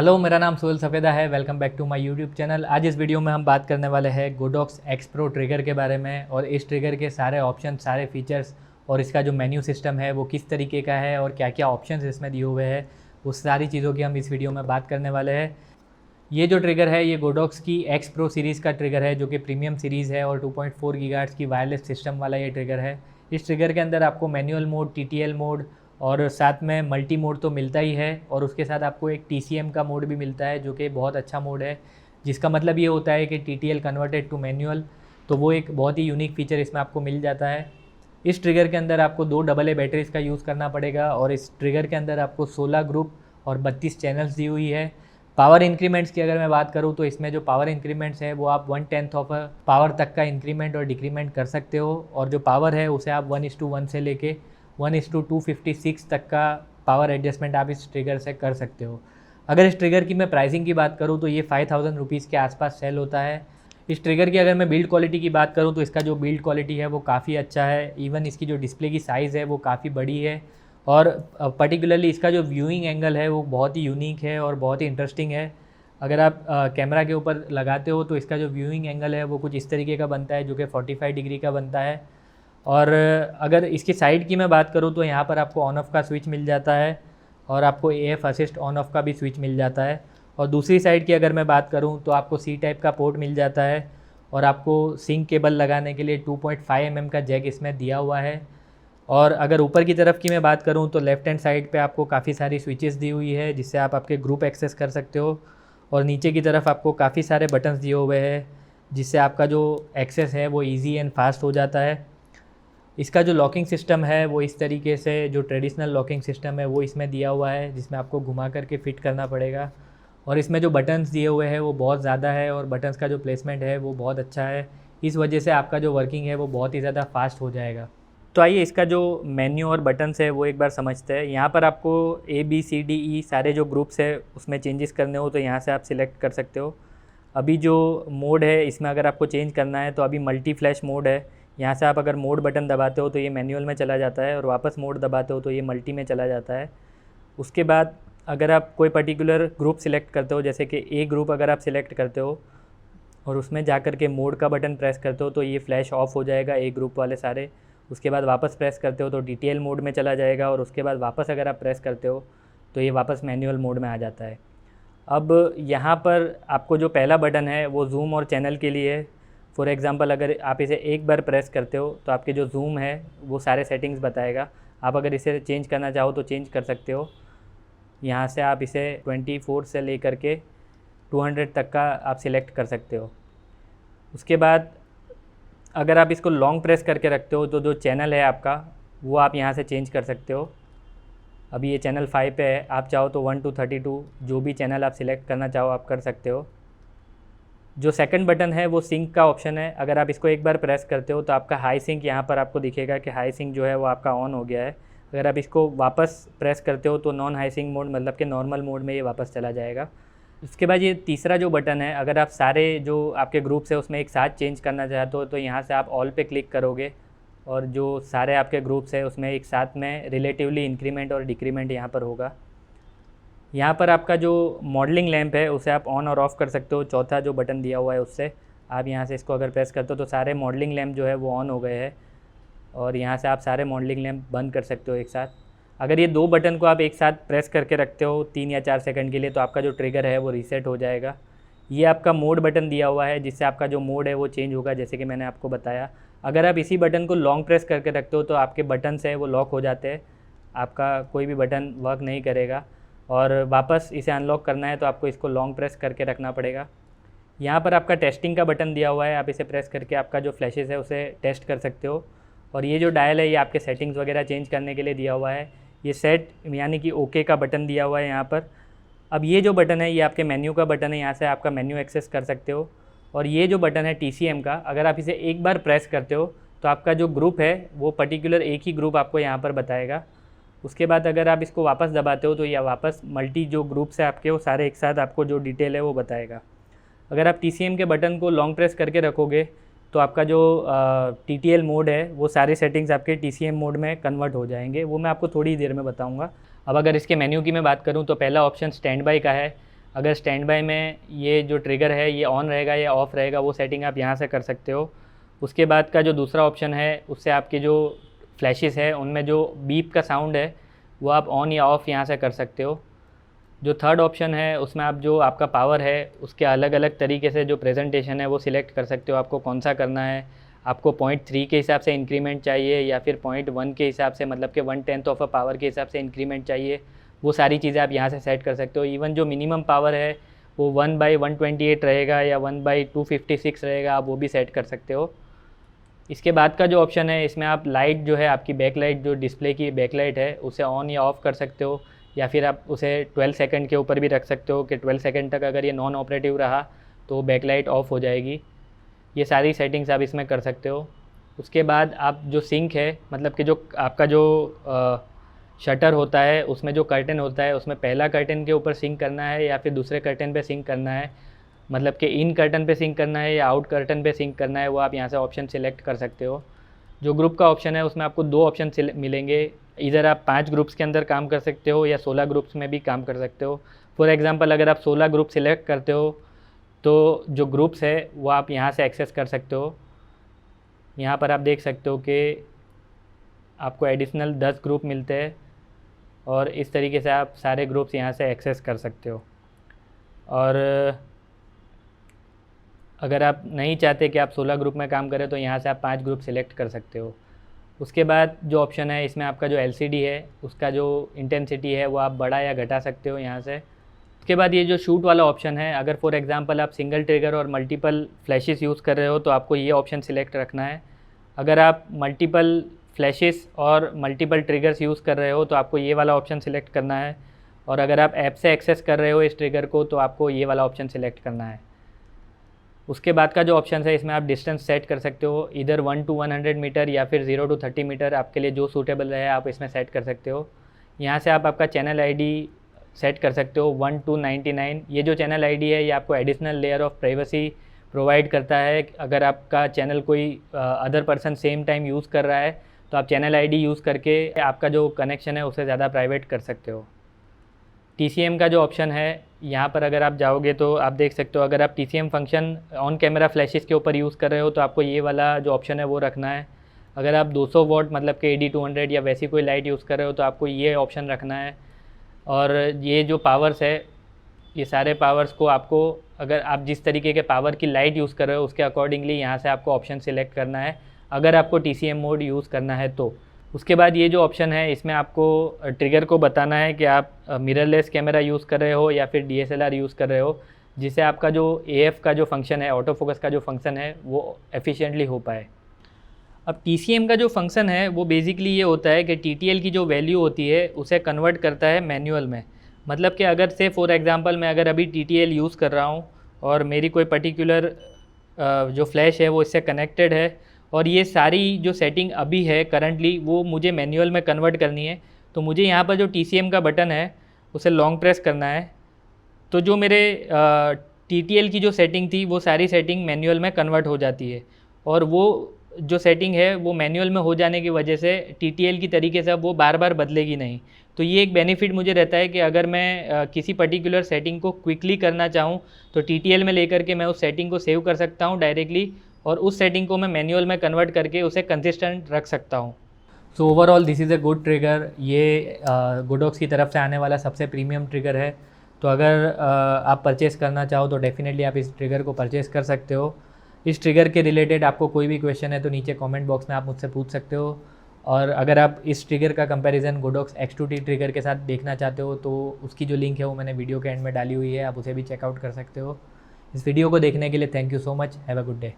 Hello, मेरा नाम सोहेल सफ़ेदा है। Welcome back to my YouTube channel. आज इस वीडियो में हम बात करने वाले हैं गोडॉक्स एक्स प्रो ट्रिगर के बारे में और इस ट्रिगर के सारे ऑप्शन, सारे फीचर्स और इसका जो मेन्यू सिस्टम है वो किस तरीके का है और क्या क्या ऑप्शंस इसमें दिए हुए हैं, वो सारी चीज़ों की हम इस वीडियो में बात करने वाले हैं। ये जो ट्रिगर है ये गोडॉक्स की एक्स प्रो सीरीज़ का ट्रिगर है जो कि प्रीमियम सीरीज़ है और 2.4 गीगाहर्ट्ज़ की वायरलेस सिस्टम वाला ये ट्रिगर है। इस ट्रिगर के अंदर आपको मैनुअल मोड, टीटीएल मोड और साथ में मल्टी मोड तो मिलता ही है और उसके साथ आपको एक टीसीएम का मोड भी मिलता है जो कि बहुत अच्छा मोड है, जिसका मतलब ये होता है कि टीटीएल कन्वर्टेड टू मैनुअल। तो वो एक बहुत ही यूनिक फीचर इसमें आपको मिल जाता है। इस ट्रिगर के अंदर आपको 2 AA बैटरीज़ का यूज़ करना पड़ेगा और इस ट्रिगर के अंदर आपको 16 ग्रुप और 32 चैनल्स दी हुई है। पावर इंक्रीमेंट्स की अगर मैं बात करूँ तो इसमें जो पावर इंक्रीमेंट्स है वो आप 1/10 ऑफ पावर तक का इंक्रीमेंट और डिक्रीमेंट कर सकते हो और जो पावर है उसे आप 1:1 से लेके 1:256 तक का पावर एडजस्टमेंट आप इस ट्रिगर से कर सकते हो। अगर इस ट्रिगर की मैं प्राइसिंग की बात करूँ तो ये 5000 रुपीज़ के आसपास सेल होता है। इस ट्रिगर की अगर मैं बिल्ड क्वालिटी की बात करूँ तो इसका जो बिल्ड क्वालिटी है वो काफ़ी अच्छा है। इवन इसकी जो डिस्प्ले की साइज़ है वो काफ़ी बड़ी है और पर्टिकुलरली इसका जो व्यूइंग एंगल है वो बहुत ही यूनिक है और बहुत ही इंटरेस्टिंग है। अगर आप कैमरा के ऊपर लगाते हो तो इसका जो व्यूइंग एंगल है वो कुछ इस तरीके का बनता है जो कि 45 डिग्री का बनता है। और अगर इसकी साइड की मैं बात करूँ तो यहाँ पर आपको ऑन ऑफ का स्विच मिल जाता है और आपको AF असिस्ट ऑन ऑफ का भी स्विच मिल जाता है। और दूसरी साइड की अगर मैं बात करूँ तो आपको C टाइप का पोर्ट मिल जाता है और आपको सिंक केबल लगाने के लिए 2.5 mm का जैक इसमें दिया हुआ है। और अगर ऊपर की तरफ की मैं बात करूँ तो लेफ़्ट हैंड साइड पे आपको काफ़ी सारी स्विचेस दी हुई है जिससे आप आपके ग्रुप एक्सेस कर सकते हो और नीचे की तरफ आपको काफ़ी सारे बटन्स दिए हुए हैं जिससे आपका जो एक्सेस है वो इजी एंड फास्ट हो जाता है। इसका जो लॉकिंग सिस्टम है वो इस तरीके से, जो ट्रेडिशनल लॉकिंग सिस्टम है वो इसमें दिया हुआ है जिसमें आपको घुमा करके फ़िट करना पड़ेगा। और इसमें जो बटन्स दिए हुए हैं वो बहुत ज़्यादा है और बटन्स का जो प्लेसमेंट है वो बहुत अच्छा है। इस वजह से आपका जो वर्किंग है वो बहुत ही ज़्यादा फास्ट हो जाएगा। तो आइए इसका जो मेन्यू और बटन्स है वो एक बार समझते हैं। यहाँ पर आपको ABCDE सारे जो ग्रुप्स है उसमें चेंजेस करने हो तो यहाँ से आप सिलेक्ट कर सकते हो। अभी जो मोड है इसमें अगर आपको चेंज करना है तो अभी मल्टी फ्लैश मोड है। यहाँ से आप अगर मोड बटन दबाते हो तो ये मैनुअल में चला जाता है और वापस मोड दबाते हो तो ये मल्टी में चला जाता है। उसके बाद अगर आप कोई पर्टिकुलर ग्रुप सिलेक्ट करते हो, जैसे कि A ग्रुप अगर आप सिलेक्ट करते हो और उसमें जा कर के मोड का बटन प्रेस करते हो तो ये फ्लैश ऑफ हो जाएगा A ग्रुप वाले सारे। उसके बाद वापस प्रेस करते हो तो DTL मोड में चला जाएगा और उसके बाद वापस अगर आप प्रेस करते हो तो ये वापस मैनुअल मोड में आ जाता है। अब यहाँ पर आपको जो पहला बटन है वो जूम और चैनल के लिए है। फॉर एग्ज़ाम्पल अगर आप इसे एक बार प्रेस करते हो तो आपके जो जूम है वो सारे सेटिंग्स बताएगा। आप अगर इसे चेंज करना चाहो तो चेंज कर सकते हो। यहाँ से आप इसे 24 से लेकर के 200 तक का आप सिलेक्ट कर सकते हो। उसके बाद अगर आप इसको लॉन्ग प्रेस करके रखते हो तो जो चैनल है आपका वो आप यहाँ से चेंज कर सकते हो। अभी ये चैनल 5 पे है, आप चाहो तो 1 to 32 जो भी चैनल आप सिलेक्ट करना चाहो आप कर सकते हो। जो सेकंड बटन है वो सिंक का ऑप्शन है। अगर आप इसको एक बार प्रेस करते हो तो आपका हाई सिंक यहाँ पर आपको दिखेगा कि हाई सिंक जो है वो आपका ऑन हो गया है। अगर आप इसको वापस प्रेस करते हो तो नॉन हाई सिंक मोड मतलब कि नॉर्मल मोड में ये वापस चला जाएगा। उसके बाद ये तीसरा जो बटन है, अगर आप सारे जो आपके ग्रुप्स है उसमें एक साथ चेंज करना चाहते हो तो यहाँ से आप ऑल पे क्लिक करोगे और जो सारे आपके ग्रुप्स है उसमें एक साथ में रिलेटिवली इंक्रीमेंट और डिक्रीमेंट यहाँ पर होगा। यहाँ पर आपका जो मॉडलिंग लैंप है उसे आप ऑन और ऑफ़ कर सकते हो। चौथा जो बटन दिया हुआ है उससे आप यहाँ से इसको अगर प्रेस करते हो तो सारे मॉडलिंग लैंप जो है वो ऑन हो गए हैं और यहाँ से आप सारे मॉडलिंग लैंप बंद कर सकते हो एक साथ। अगर ये 2 बटन को आप एक साथ प्रेस करके रखते हो 3 या 4 सेकंड के लिए तो आपका जो ट्रिगर है वो रीसेट हो जाएगा। ये आपका मोड बटन दिया हुआ है जिससे आपका जो मोड है वो चेंज होगा, जैसे कि मैंने आपको बताया। अगर आप इसी बटन को लॉन्ग प्रेस करके रखते हो तो आपके बटन्स है वो लॉक हो जाते हैं, आपका कोई भी बटन वर्क नहीं करेगा। और वापस इसे अनलॉक करना है तो आपको इसको लॉन्ग प्रेस करके रखना पड़ेगा। यहाँ पर आपका टेस्टिंग का बटन दिया हुआ है, आप इसे प्रेस करके आपका जो फ्लैशेस है उसे टेस्ट कर सकते हो। और ये जो डायल है ये आपके सेटिंग्स वगैरह चेंज करने के लिए दिया हुआ है। ये सेट यानी कि ओके का बटन दिया हुआ है यहाँ पर। अब ये जो बटन है ये आपके मेन्यू का बटन है, यहाँ से आपका मेन्यू एक्सेस कर सकते हो। और ये जो बटन है TCM का, अगर आप इसे एक बार प्रेस करते हो तो आपका जो ग्रुप है वो पर्टिकुलर एक ही ग्रुप आपको यहाँ पर बताएगा। उसके बाद अगर आप इसको वापस दबाते हो तो या वापस मल्टी जो ग्रुप्स है आपके वो सारे एक साथ आपको जो डिटेल है वो बताएगा। अगर आप TCM के बटन को लॉन्ग प्रेस करके रखोगे तो आपका जो TTL मोड है वो सारे सेटिंग्स आपके TCM मोड में कन्वर्ट हो जाएंगे, वो मैं आपको थोड़ी देर में बताऊंगा। अब अगर इसके मेन्यू की मैं बात करूं तो पहला ऑप्शन स्टैंड बाय का है। अगर स्टैंड बाय में ये जो ट्रिगर है ये ऑन रहेगा या ऑफ़ रहेगा, वो सेटिंग आप यहाँ से कर सकते हो। उसके बाद का जो दूसरा ऑप्शन है, उससे आपके जो फ्लैशेस है उनमें जो बीप का साउंड है वो आप ऑन या ऑफ़ यहाँ से कर सकते हो। जो थर्ड ऑप्शन है उसमें आप जो आपका पावर है उसके अलग अलग तरीके से जो प्रेजेंटेशन है वो सिलेक्ट कर सकते हो, आपको कौन सा करना है। आपको 0.3 के हिसाब से इंक्रीमेंट चाहिए या फिर 0.1 के हिसाब से, मतलब कि 1/10 ऑफ अ पावर के हिसाब से इंक्रीमेंट चाहिए, वो सारी चीज़ें आप यहाँ से सेट कर सकते हो। इवन जो मिनिमम पावर है वो 1/128 रहेगा या 1/256 रहेगा, आप वो भी सेट कर सकते हो। इसके बाद का जो ऑप्शन है इसमें आप लाइट जो है, आपकी बैक लाइट जो डिस्प्ले की बैक लाइट है उसे ऑन या ऑफ़ कर सकते हो, या फिर आप उसे 12 सेकंड के ऊपर भी रख सकते हो कि 12 सेकंड तक अगर ये नॉन ऑपरेटिव रहा तो बैक लाइट ऑफ हो जाएगी। ये सारी सेटिंग्स आप इसमें कर सकते हो। उसके बाद आप जो सिंक है, मतलब कि जो आपका जो शटर होता है उसमें जो कर्टन होता है उसमें पहला कर्टन के ऊपर सिंक करना है या फिर दूसरे कर्टन पे सिंक करना है, मतलब कि इन कर्टन पे सिंक करना है या आउट कर्टन पे सिंक करना है, वो आप यहाँ से ऑप्शन सिलेक्ट कर सकते हो। जो ग्रुप का ऑप्शन है उसमें आपको 2 ऑप्शन मिलेंगे, इधर आप 5 ग्रुप्स के अंदर काम कर सकते हो या 16 ग्रुप्स में भी काम कर सकते हो। फॉर एग्ज़ाम्पल अगर आप 16 ग्रुप सिलेक्ट करते हो तो जो ग्रुप्स है वो आप यहाँ से एक्सेस कर सकते हो। यहाँ पर आप देख सकते हो कि आपको एडिशनल 10 ग्रुप मिलते हैं और इस तरीके से आप सारे ग्रुप्स यहाँ से एक्सेस कर सकते हो। और अगर आप नहीं चाहते कि आप 16 ग्रुप में काम करें तो यहाँ से आप 5 ग्रुप सिलेक्ट कर सकते हो। उसके बाद जो ऑप्शन है इसमें आपका जो LCD है उसका जो इंटेंसिटी है वो आप बढ़ा या घटा सकते हो यहाँ से। उसके बाद ये जो शूट वाला ऑप्शन है, अगर फॉर एग्ज़ाम्पल आप सिंगल ट्रिगर और मल्टीपल फ्लैशेस यूज़ कर रहे हो तो आपको ये ऑप्शन सिलेक्ट रखना है। अगर आप मल्टीपल फ्लैशेस और मल्टीपल ट्रिगर्स यूज़ कर रहे हो तो आपको ये वाला ऑप्शन सिलेक्ट करना है, और अगर आप ऐप से एक्सेस कर रहे हो इस ट्रिगर को तो आपको ये वाला ऑप्शन सिलेक्ट करना है। उसके बाद का जो ऑप्शन है इसमें आप डिस्टेंस सेट कर सकते हो, इधर 1 to 100 मीटर या फिर 0 to 30 मीटर, आपके लिए जो सूटेबल रहे आप इसमें सेट कर सकते हो। यहाँ से आप आपका चैनल ID सेट कर सकते हो 1 to 99। ये जो चैनल ID है ये आपको additional layer of privacy provide करता है। अगर आपका चैनल कोई other person same time use कर रहा है तो आप चैनल ID यूज़ करके आपका जो कनेक्शन है उसे ज़्यादा प्राइवेट कर सकते हो। TCM का जो ऑप्शन है यहाँ पर अगर आप जाओगे तो आप देख सकते हो, अगर आप TCM function on camera flashes के ऊपर यूज़ कर रहे हो तो आपको ये वाला जो ऑप्शन है वो रखना है। अगर आप 200 वॉट मतलब कि AD200 या वैसी कोई लाइट यूज़ कर रहे हो तो आपको ये ऑप्शन रखना है। और ये जो पावर्स है ये सारे पावर्स को आपको, अगर आप जिस तरीके के पावर की लाइट यूज़ कर रहे हो उसके अकॉर्डिंगली यहाँ से आपको ऑप्शन सिलेक्ट करना है, अगर आपको TCM मोड यूज़ करना है तो। उसके बाद ये जो ऑप्शन है इसमें आपको ट्रिगर को बताना है कि आप मिररलेस कैमरा यूज़ कर रहे हो या फिर DSLR यूज़ कर रहे हो, जिससे आपका जो AF का जो फंक्शन है, ऑटो फोकस का जो फंक्शन है वो एफिशिएंटली हो पाए। अब TCM का जो फंक्शन है वो बेसिकली ये होता है कि TTL की जो वैल्यू होती है उसे कन्वर्ट करता है मैनुअल में। मतलब कि अगर से फॉर एग्ज़ाम्पल मैं अगर अभी TTL यूज़ कर रहा हूँ और मेरी कोई पर्टिकुलर जो फ्लैश है वो इससे कनेक्टेड है और ये सारी जो सेटिंग अभी है करंटली वो मुझे मैनुअल में कन्वर्ट करनी है, तो मुझे यहाँ पर जो TCM का बटन है उसे लॉन्ग प्रेस करना है। तो जो मेरे TTL की जो सेटिंग थी वो सारी सेटिंग मैनुअल में कन्वर्ट हो जाती है, और वो जो सेटिंग है वो मैनुअल में हो जाने की वजह से TTL की तरीके से अब वो बार बार बदलेगी नहीं। तो ये एक बेनिफिट मुझे रहता है कि अगर मैं किसी पर्टिकुलर सेटिंग को क्विकली करना चाहूँ तो TTL में लेकर के मैं उस सेटिंग को सेव कर सकता हूँ डायरेक्टली, और उस सेटिंग को मैं मैनुअल में कन्वर्ट करके उसे कंसिस्टेंट रख सकता हूँ। So overall this is a good trigger. ये गोडॉक्स की तरफ से आने वाला सबसे प्रीमियम ट्रिगर है। तो अगर आप परचेज़ करना चाहो तो डेफिनेटली आप इस ट्रिगर को परचेज़ कर सकते हो। इस ट्रिगर के रिलेटेड आपको कोई भी क्वेश्चन है तो नीचे कमेंट बॉक्स में आप मुझसे पूछ सकते हो, और अगर आप इस ट्रिगर का कंपैरिजन गोडॉक्स X2T ट्रिगर के साथ देखना चाहते हो तो उसकी जो लिंक है वो मैंने वीडियो के एंड में डाली हुई है, आप उसे भी चेकआउट कर सकते हो। इस वीडियो को देखने के लिए thank you so much. Have a good day.